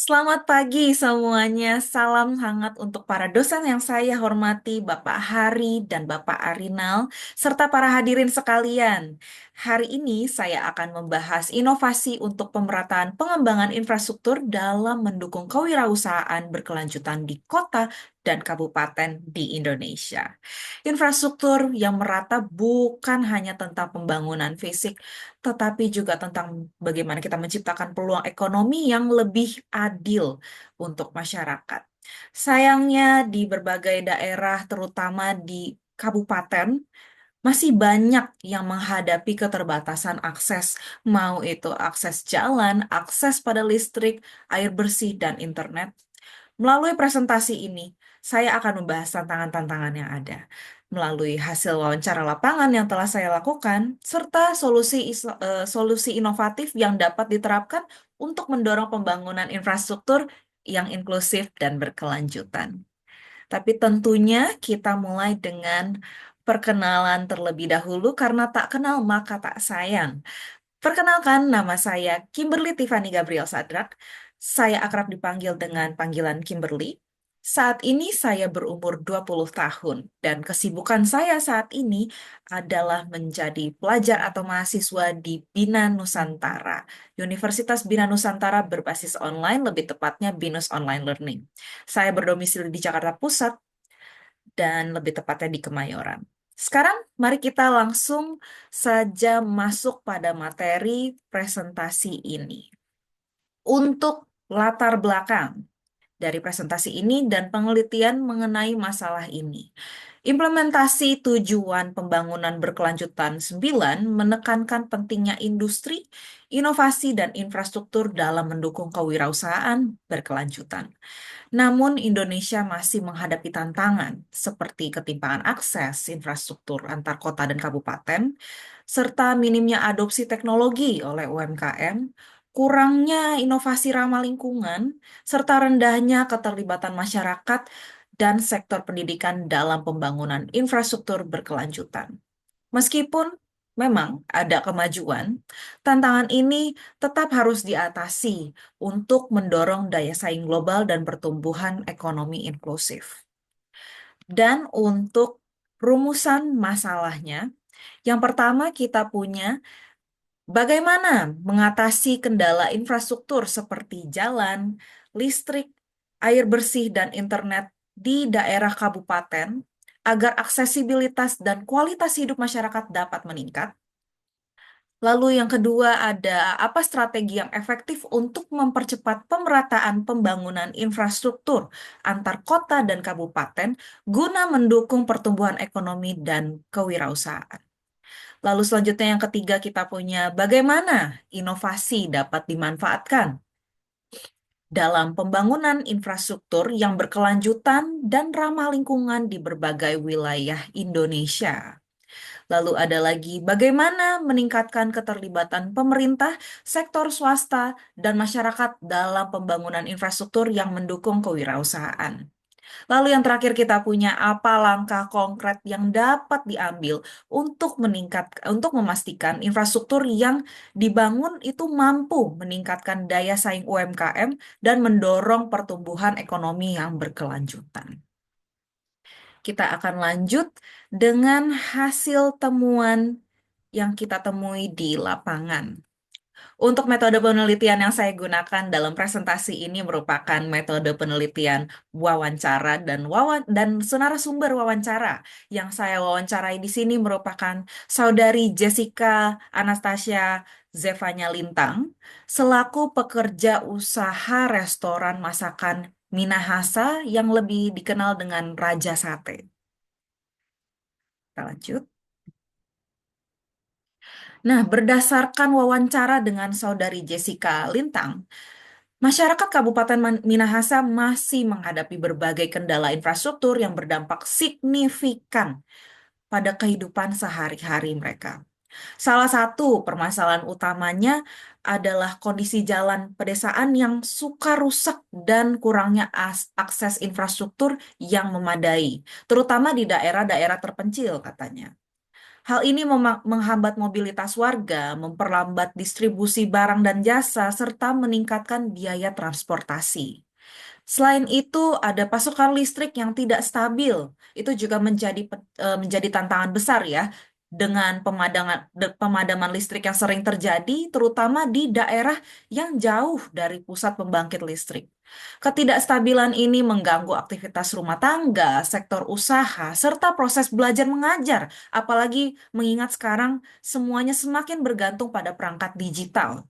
Selamat pagi semuanya. Salam hangat untuk para dosen yang saya hormati, Bapak Hari dan Bapak Arinal, serta para hadirin sekalian. Hari ini saya akan membahas inovasi untuk pemerataan pengembangan infrastruktur dalam mendukung kewirausahaan berkelanjutan di kota dan kabupaten di Indonesia. Infrastruktur yang merata bukan hanya tentang pembangunan fisik, tetapi juga tentang bagaimana kita menciptakan peluang ekonomi yang lebih adil untuk masyarakat. Sayangnya di berbagai daerah, terutama di kabupaten, masih banyak yang menghadapi keterbatasan akses, mau itu akses jalan, akses pada listrik, air bersih, dan internet. Melalui presentasi ini, saya akan membahas tantangan-tantangan yang ada melalui hasil wawancara lapangan yang telah saya lakukan, serta solusi inovatif yang dapat diterapkan untuk mendorong pembangunan infrastruktur yang inklusif dan berkelanjutan. Tapi tentunya kita mulai dengan perkenalan terlebih dahulu karena tak kenal maka tak sayang. Perkenalkan, nama saya Kimberly Tiffany Gabriel Sadrak. Saya akrab dipanggil dengan panggilan Kimberly. Saat ini saya berumur 20 tahun dan kesibukan saya saat ini adalah menjadi pelajar atau mahasiswa di Bina Nusantara. Universitas Bina Nusantara berbasis online, lebih tepatnya BINUS Online Learning. Saya berdomisili di Jakarta Pusat dan lebih tepatnya di Kemayoran. Sekarang mari kita langsung saja masuk pada materi presentasi ini. Untuk latar belakang dari presentasi ini dan penelitian mengenai masalah ini. Implementasi tujuan pembangunan berkelanjutan 9 menekankan pentingnya industri, inovasi, dan infrastruktur dalam mendukung kewirausahaan berkelanjutan. Namun, Indonesia masih menghadapi tantangan seperti ketimpangan akses infrastruktur antar kota dan kabupaten, serta minimnya adopsi teknologi oleh UMKM, kurangnya inovasi ramah lingkungan, serta rendahnya keterlibatan masyarakat dan sektor pendidikan dalam pembangunan infrastruktur berkelanjutan. Meskipun memang ada kemajuan, tantangan ini tetap harus diatasi untuk mendorong daya saing global dan pertumbuhan ekonomi inklusif. Dan untuk rumusan masalahnya, yang pertama kita punya bagaimana mengatasi kendala infrastruktur seperti jalan, listrik, air bersih, dan internet di daerah kabupaten agar aksesibilitas dan kualitas hidup masyarakat dapat meningkat. Lalu yang kedua ada apa strategi yang efektif untuk mempercepat pemerataan pembangunan infrastruktur antar kota dan kabupaten guna mendukung pertumbuhan ekonomi dan kewirausahaan. Lalu selanjutnya yang ketiga kita punya bagaimana inovasi dapat dimanfaatkan dalam pembangunan infrastruktur yang berkelanjutan dan ramah lingkungan di berbagai wilayah Indonesia. Lalu ada lagi bagaimana meningkatkan keterlibatan pemerintah, sektor swasta, dan masyarakat dalam pembangunan infrastruktur yang mendukung kewirausahaan. Lalu yang terakhir kita punya apa langkah konkret yang dapat diambil untuk memastikan infrastruktur yang dibangun itu mampu meningkatkan daya saing UMKM dan mendorong pertumbuhan ekonomi yang berkelanjutan. Kita akan lanjut dengan hasil temuan yang kita temui di lapangan. Untuk metode penelitian yang saya gunakan dalam presentasi ini merupakan metode penelitian wawancara dan narasumber wawancara. Yang saya wawancarai di sini merupakan saudari Jessica Anastasia Zevanya Lintang selaku pekerja usaha restoran masakan Minahasa yang lebih dikenal dengan Raja Sate. Kita lanjut. Nah, berdasarkan wawancara dengan saudari Jessica Lintang, masyarakat Kabupaten Minahasa masih menghadapi berbagai kendala infrastruktur yang berdampak signifikan pada kehidupan sehari-hari mereka. Salah satu permasalahan utamanya adalah kondisi jalan pedesaan yang suka rusak dan kurangnya akses infrastruktur yang memadai, terutama di daerah-daerah terpencil katanya. Hal ini menghambat mobilitas warga, memperlambat distribusi barang dan jasa, serta meningkatkan biaya transportasi. Selain itu, ada pasokan listrik yang tidak stabil. Itu juga menjadi tantangan besar ya, dengan pemadaman listrik yang sering terjadi, terutama di daerah yang jauh dari pusat pembangkit listrik. Ketidakstabilan ini mengganggu aktivitas rumah tangga, sektor usaha, serta proses belajar mengajar, apalagi mengingat sekarang semuanya semakin bergantung pada perangkat digital.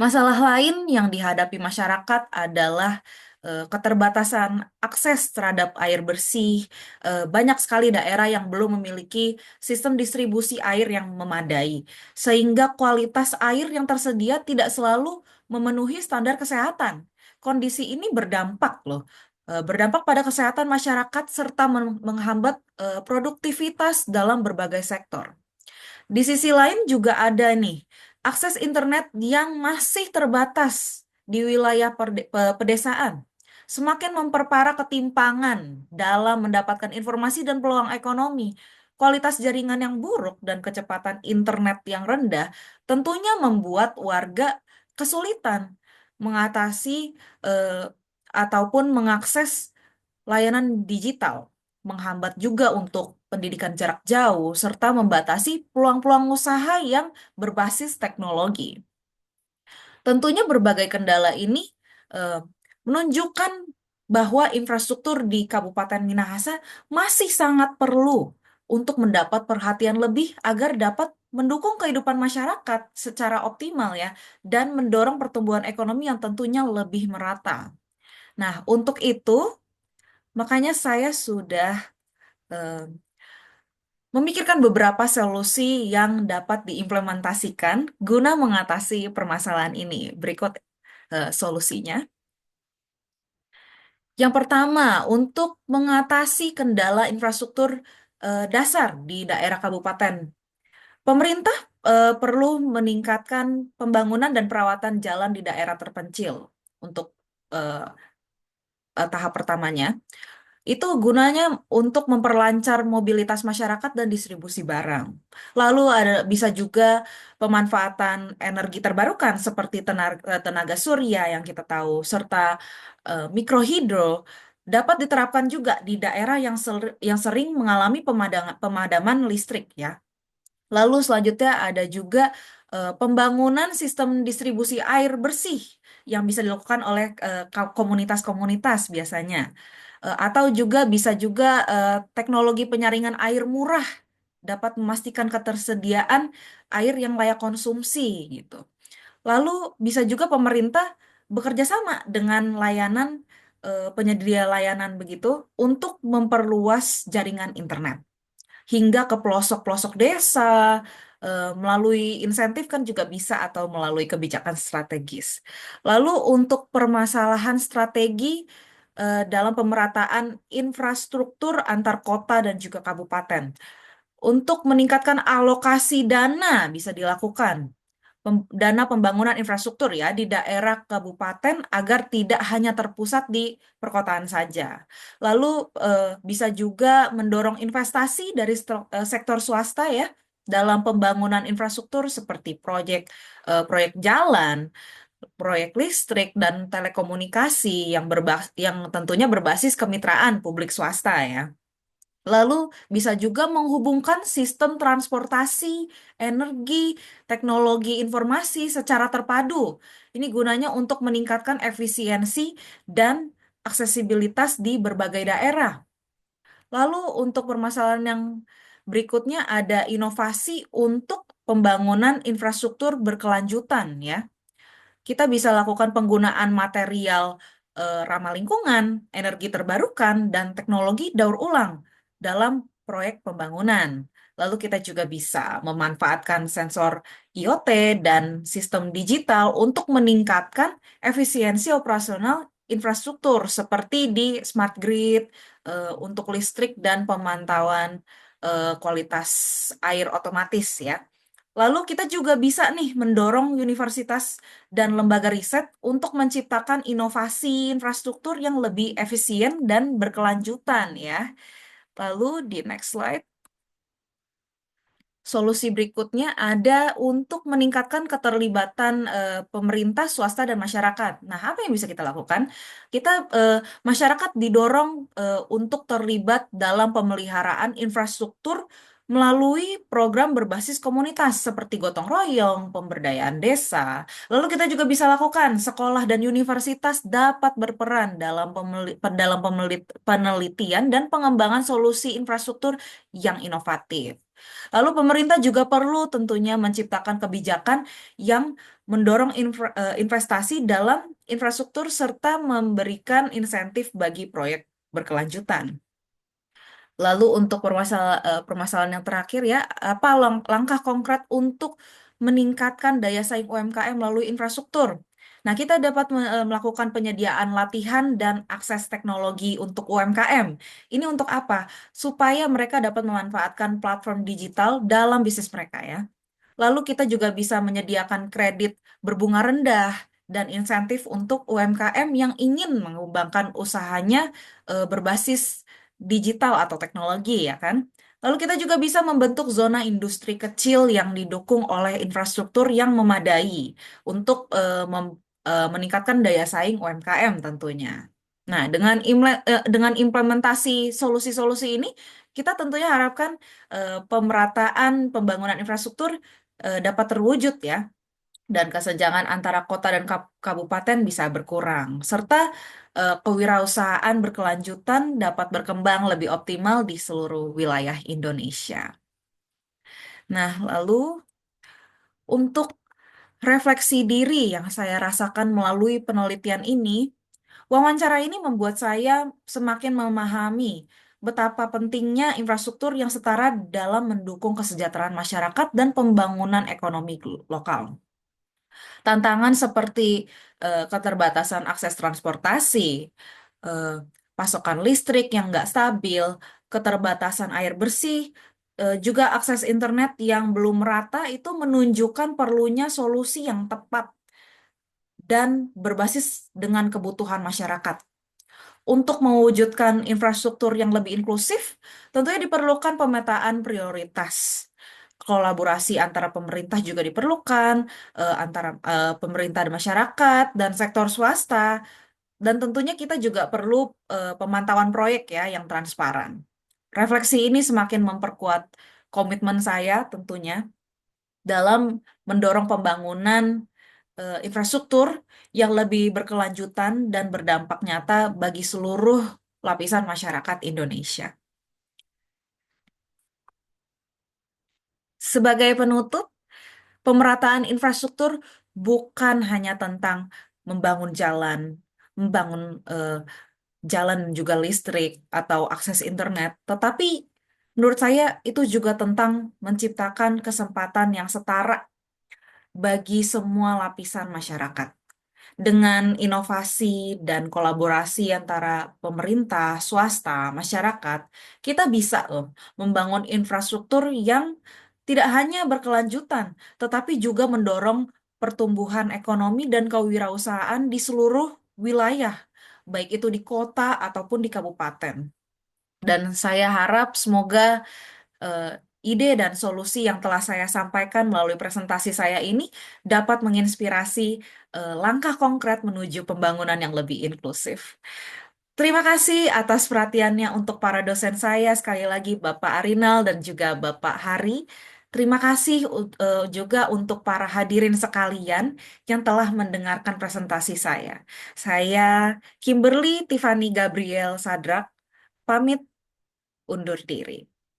Masalah lain yang dihadapi masyarakat adalah keterbatasan akses terhadap air bersih. Banyak sekali daerah yang belum memiliki sistem distribusi air yang memadai, sehingga kualitas air yang tersedia tidak selalu memenuhi standar kesehatan. Kondisi ini berdampak loh. Berdampak pada kesehatan masyarakat serta menghambat produktivitas dalam berbagai sektor. Di sisi lain juga ada nih, akses internet yang masih terbatas di wilayah pedesaan. Semakin memperparah ketimpangan dalam mendapatkan informasi dan peluang ekonomi. Kualitas jaringan yang buruk dan kecepatan internet yang rendah tentunya membuat warga kesulitan mengatasi eh, ataupun mengakses layanan digital, menghambat juga untuk pendidikan jarak jauh, serta membatasi peluang-peluang usaha yang berbasis teknologi. Tentunya berbagai kendala ini eh, menunjukkan bahwa infrastruktur di Kabupaten Minahasa masih sangat perlu untuk mendapat perhatian lebih agar dapat mendukung kehidupan masyarakat secara optimal ya, dan mendorong pertumbuhan ekonomi yang tentunya lebih merata. Nah, untuk itu makanya saya sudah eh, memikirkan beberapa solusi yang dapat diimplementasikan guna mengatasi permasalahan ini. Berikut solusinya. Yang pertama, untuk mengatasi kendala infrastruktur dasar di daerah kabupaten, pemerintah perlu meningkatkan pembangunan dan perawatan jalan di daerah terpencil untuk eh, tahap pertamanya. Itu gunanya untuk memperlancar mobilitas masyarakat dan distribusi barang. Lalu bisa juga pemanfaatan energi terbarukan seperti tenaga surya yang kita tahu, serta mikrohidro dapat diterapkan juga di daerah yang sering mengalami pemadaman listrik ya. Lalu selanjutnya ada juga pembangunan sistem distribusi air bersih yang bisa dilakukan oleh komunitas-komunitas biasanya. Atau juga bisa juga teknologi penyaringan air murah dapat memastikan ketersediaan air yang layak konsumsi gitu. Lalu bisa juga pemerintah bekerja sama dengan penyedia layanan begitu untuk memperluas jaringan internet hingga ke pelosok-pelosok desa, melalui insentif kan juga bisa atau melalui kebijakan strategis. Lalu untuk permasalahan strategi dalam pemerataan infrastruktur antar kota dan juga kabupaten. Untuk meningkatkan alokasi dana bisa dilakukan dana pembangunan infrastruktur ya di daerah kabupaten agar tidak hanya terpusat di perkotaan saja. Lalu bisa juga mendorong investasi dari sektor swasta ya dalam pembangunan infrastruktur seperti proyek jalan, proyek listrik dan telekomunikasi yang tentunya berbasis kemitraan publik swasta ya. Lalu bisa juga menghubungkan sistem transportasi, energi, teknologi informasi secara terpadu. Ini gunanya untuk meningkatkan efisiensi dan aksesibilitas di berbagai daerah. Lalu untuk permasalahan yang berikutnya ada inovasi untuk pembangunan infrastruktur berkelanjutan ya. Kita bisa lakukan penggunaan material ramah lingkungan, energi terbarukan, dan teknologi daur ulang dalam proyek pembangunan. Lalu kita juga bisa memanfaatkan sensor IoT dan sistem digital untuk meningkatkan efisiensi operasional infrastruktur seperti di smart grid untuk listrik dan pemantauan kualitas air otomatis ya. Lalu kita juga bisa nih mendorong universitas dan lembaga riset untuk menciptakan inovasi infrastruktur yang lebih efisien dan berkelanjutan ya. Lalu di next slide. Solusi berikutnya ada untuk meningkatkan keterlibatan pemerintah, swasta, dan masyarakat. Nah, apa yang bisa kita lakukan? Kita masyarakat didorong untuk terlibat dalam pemeliharaan infrastruktur melalui program berbasis komunitas seperti gotong royong, pemberdayaan desa. Lalu kita juga bisa lakukan sekolah dan universitas dapat berperan dalam penelitian dan pengembangan solusi infrastruktur yang inovatif. Lalu pemerintah juga perlu tentunya menciptakan kebijakan yang mendorong investasi dalam infrastruktur serta memberikan insentif bagi proyek berkelanjutan. Lalu untuk permasalahan yang terakhir ya, apa langkah konkret untuk meningkatkan daya saing UMKM melalui infrastruktur? Nah, kita dapat melakukan penyediaan latihan dan akses teknologi untuk UMKM. Ini untuk apa? Supaya mereka dapat memanfaatkan platform digital dalam bisnis mereka ya. Lalu kita juga bisa menyediakan kredit berbunga rendah dan insentif untuk UMKM yang ingin mengembangkan usahanya berbasis digital atau teknologi ya kan. Lalu kita juga bisa membentuk zona industri kecil yang didukung oleh infrastruktur yang memadai untuk meningkatkan daya saing UMKM tentunya. Nah, dengan implementasi solusi-solusi ini, kita tentunya harapkan pemerataan pembangunan infrastruktur dapat terwujud ya, dan kesenjangan antara kota dan kabupaten bisa berkurang, serta kewirausahaan berkelanjutan dapat berkembang lebih optimal di seluruh wilayah Indonesia. Nah, lalu untuk refleksi diri yang saya rasakan melalui penelitian ini, wawancara ini membuat saya semakin memahami betapa pentingnya infrastruktur yang setara dalam mendukung kesejahteraan masyarakat dan pembangunan ekonomi lokal. Tantangan seperti keterbatasan akses transportasi, eh, pasokan listrik yang nggak stabil, keterbatasan air bersih, juga akses internet yang belum merata itu menunjukkan perlunya solusi yang tepat dan berbasis dengan kebutuhan masyarakat. Untuk mewujudkan infrastruktur yang lebih inklusif, tentunya diperlukan pemetaan prioritas. Kolaborasi antara pemerintah juga diperlukan, antara pemerintah dan masyarakat, dan sektor swasta. Dan tentunya kita juga perlu pemantauan proyek ya yang transparan. Refleksi ini semakin memperkuat komitmen saya tentunya dalam mendorong pembangunan infrastruktur yang lebih berkelanjutan dan berdampak nyata bagi seluruh lapisan masyarakat Indonesia. Sebagai penutup, pemerataan infrastruktur bukan hanya tentang membangun jalan, membangun eh, jalan juga listrik atau akses internet, tetapi menurut saya itu juga tentang menciptakan kesempatan yang setara bagi semua lapisan masyarakat. Dengan inovasi dan kolaborasi antara pemerintah, swasta, masyarakat, kita bisa loh membangun infrastruktur yang tidak hanya berkelanjutan, tetapi juga mendorong pertumbuhan ekonomi dan kewirausahaan di seluruh wilayah, baik itu di kota ataupun di kabupaten. Dan saya harap semoga eh, ide dan solusi yang telah saya sampaikan melalui presentasi saya ini dapat menginspirasi langkah konkret menuju pembangunan yang lebih inklusif. Terima kasih atas perhatiannya untuk para dosen saya, sekali lagi Bapak Arinal dan juga Bapak Hari. Terima kasih juga untuk para hadirin sekalian yang telah mendengarkan presentasi saya. Saya Kimberly Tiffany Gabriel Sadrak, pamit undur diri.